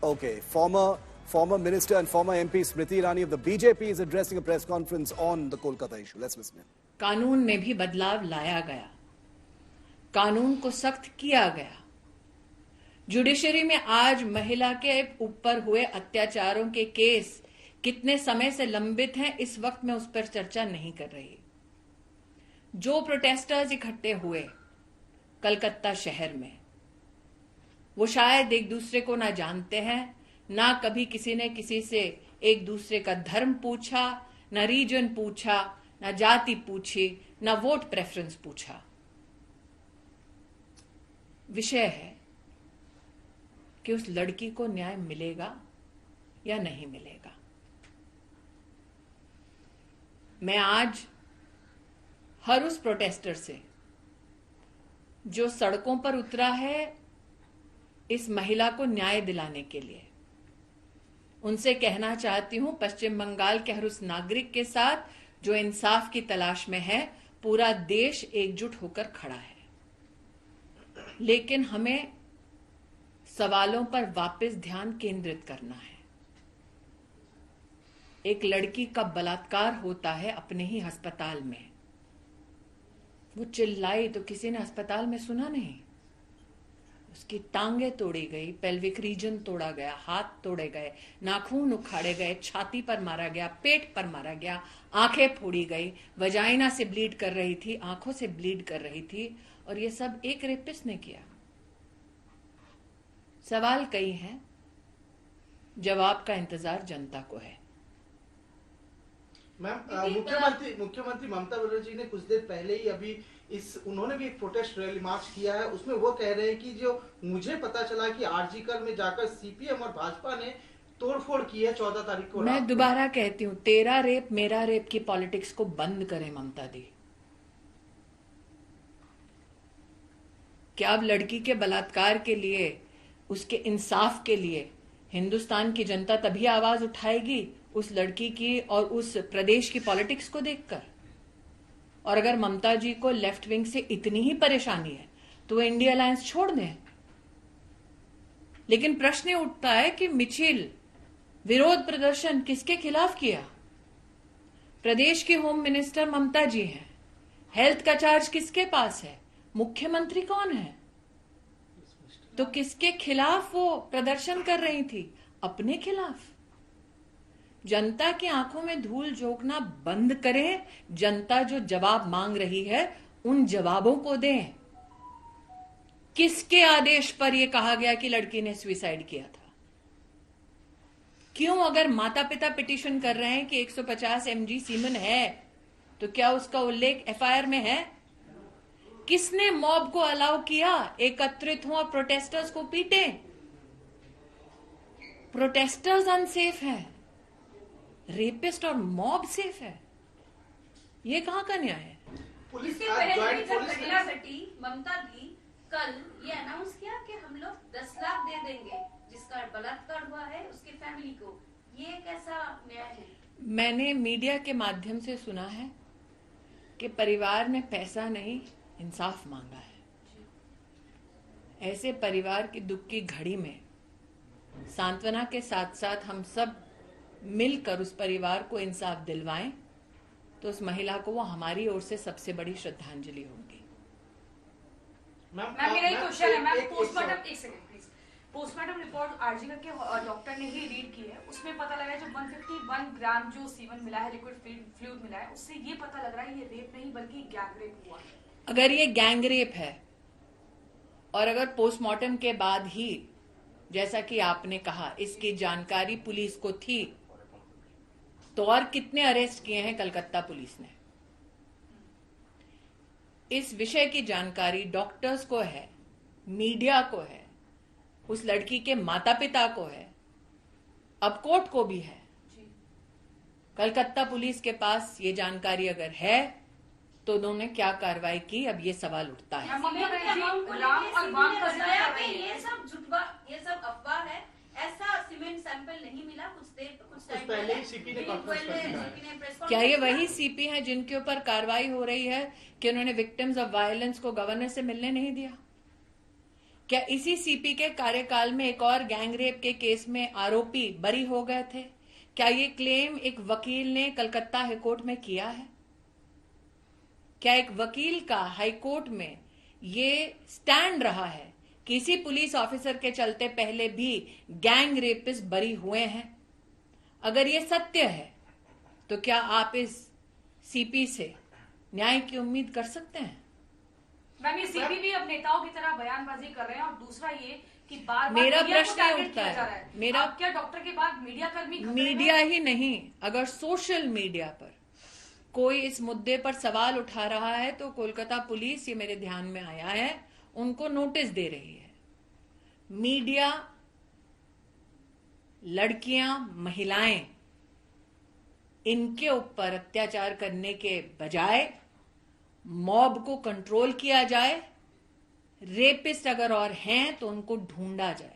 Okay, former minister and former MP Smriti Irani of the BJP is addressing a press conference on the Kolkata issue. Let's listen in. कानून में भी बदलाव लाया गया, कानून को सख्त किया गया। जुडिशरी में आज महिला के ऊपर हुए अत्याचारों के केस कितने समय से लंबित हैं, इस वक्त मैं उस पर चर्चा नहीं कर रही। जो प्रोटेस्टर्स इकट्ठे हुए कलकत्ता शहर में, वो शायद एक दूसरे को ना जानते हैं, ना कभी किसी ने किसी से एक दूसरे का धर्म पूछा, ना रीजन पूछा, ना जाति पूछी, ना वोट प्रेफरेंस पूछा। विषय है कि उस लड़की को न्याय मिलेगा या नहीं मिलेगा। मैं आज हर उस प्रोटेस्टर से जो सड़कों पर उतरा है इस महिला को न्याय दिलाने के लिए, उनसे कहना चाहती हूं, पश्चिम बंगाल के हर उस नागरिक के साथ जो इंसाफ की तलाश में है, पूरा देश एकजुट होकर खड़ा है। लेकिन हमें सवालों पर वापस ध्यान केंद्रित करना है। एक लड़की का बलात्कार होता है अपने ही अस्पताल में। वो चिल्लाई तो किसी ने अस्पताल में सुना नहीं। उसकी टांगे तोड़ी गई, पेल्विक रीजन तोड़ा गया, हाथ तोड़े गए, नाखून उखाड़े गए, छाती पर मारा गया, पेट पर मारा गया, आंखें फोड़ी गई, वजाइना से ब्लीड कर रही थी, आंखों से ब्लीड कर रही थी, और ये सब एक रेपिस्ट ने किया। सवाल कई हैं, जवाब का इंतजार जनता को है। मैम, मुख्यमंत्री ममता बनर्जी ने कुछ देर पहले ही अभी उन्होंने भी एक प्रोटेस्ट रैली मार्च किया है। उसमें वो कह रहे हैं कि जो मुझे पता चला कि आरजीकर में जाकर सीपीएम और भाजपा ने तोड़फोड़ की है 14 तारीख को। मैं दोबारा कहती हूं, तेरा रेप मेरा रेप की पॉलिटिक्स को बंद करें ममता दी। क्या अब लड़की के बलात्कार के लिए, उसके इंसाफ के लिए हिंदुस्तान की जनता तभी आवाज उठाएगी उस लड़की की और उस प्रदेश की पॉलिटिक्स को देखकर? और अगर ममता जी को लेफ्ट विंग से इतनी ही परेशानी है तो इंडिया अलायंस छोड़ दें। लेकिन प्रश्न उठता है कि मिचिल विरोध प्रदर्शन किसके खिलाफ किया? प्रदेश की होम मिनिस्टर ममता जी हैं। हेल्थ का चार्ज किसके पास है? मुख्यमंत्री कौन है? तो किसके खिलाफ वो प्रदर्शन कर रही थी? अपने खिलाफ। जनता की आंखों में धूल झोंकना बंद करें। जनता जो जवाब मांग रही है उन जवाबों को दें। किसके आदेश पर यह कहा गया कि लड़की ने सुसाइड किया था? क्यों, अगर माता पिता पिटीशन कर रहे हैं कि 150 mg सीमेन है, तो क्या उसका उल्लेख एफआईआर में है? किसने मॉब को अलाउ किया एकत्रित हो और प्रोटेस्टर्स को पीटे? प्रोटेस्टर्स अनसेफ हैं, रेपिस्ट और मॉब सेफ है। ये कहां का न्याय है? पुलिस के पहले भी जब घटना घटी, ममता दी कल ये अनाउंस किया कि हम लोग 10 लाख दे देंगे जिसका बलात्कार हुआ है उसके फैमिली को। ये कैसा न्याय है? मैंने मीडिया के माध्यम से सुना है कि परिवार ने पैसा नहीं, इंसाफ मांगा है। ऐसे परिवार की दुख की घड़ी में सांत्वना के साथ साथ हम सब मिलकर उस परिवार को इंसाफ दिलवाएं तो उस महिला को वो हमारी ओर से सबसे बड़ी श्रद्धांजलि होगी। मैम, मेरा एक क्वेश्चन है। मैम, पोस्टमार्टम, एक second please. Postmortem report RG Kar के डॉक्टर ने ही रीड की है। उसमें पता लगा है जो 151 ग्राम जो सीमेन मिला है, लिक्विड फ्लूइड मिला है, उससे ये पता लग रहा है ये रेप नहीं बल्कि गैंग रेप हुआ है। अगर ये गैंग रेप है और अगर पोस्टमार्टम के बाद ही, जैसा कि आपने कहा, इसकी जानकारी पुलिस को थी, तो और कितने अरेस्ट किए हैं कलकत्ता पुलिस ने? इस विषय की जानकारी डॉक्टर्स को है, मीडिया को है, उस लड़की के माता पिता को है, अब कोर्ट को भी है। कलकत्ता पुलिस के पास ये जानकारी अगर है तो उन्होंने क्या कार्रवाई की, अब ये सवाल उठता है। ये सब अफवाह है। ऐसा सीमेंट सैंपल नहीं मिला। कुछ टाइम पहले सीपी ने क्या ये वही सीपी हैं जिनके ऊपर कार्रवाई हो रही है कि उन्होंने विक्टिम्स ऑफ वायलेंस को गवर्नर से मिलने नहीं दिया? क्या इसी सीपी के कार्यकाल में एक और गैंगरेप के केस में आरोपी बरी हो गए थे? क्या ये क्लेम एक वकील ने कलकत्ता हाईकोर्ट में किया है? क्या एक वकील का हाईकोर्ट में ये स्टैंड रहा है किसी पुलिस ऑफिसर के चलते पहले भी गैंग रेपिस्ट बरी हुए हैं? अगर ये सत्य है तो क्या आप इस सीपी से न्याय की उम्मीद कर सकते हैं? मैम, ये सीपी भी अब नेताओं की तरह बयानबाजी कर रहे हैं, और दूसरा ये कि बार-बार मेरा मीडिया को प्रश्न टारगेट उठता किया जा है, रहा है। मेरा अब क्या डॉक्टर के बाद मीडिया कर्मी खतरे में मीडिया हैं? ही नहीं, अगर सोशल मीडिया पर कोई इस मुद्दे पर सवाल उठा रहा है तो कोलकाता पुलिस, ये मेरे ध्यान में आया है, उनको नोटिस दे रही है। मीडिया, लड़कियां, महिलाएं, इनके ऊपर अत्याचार करने के बजाय मॉब को कंट्रोल किया जाए, रेपिस्ट अगर और हैं तो उनको ढूंढा जाए।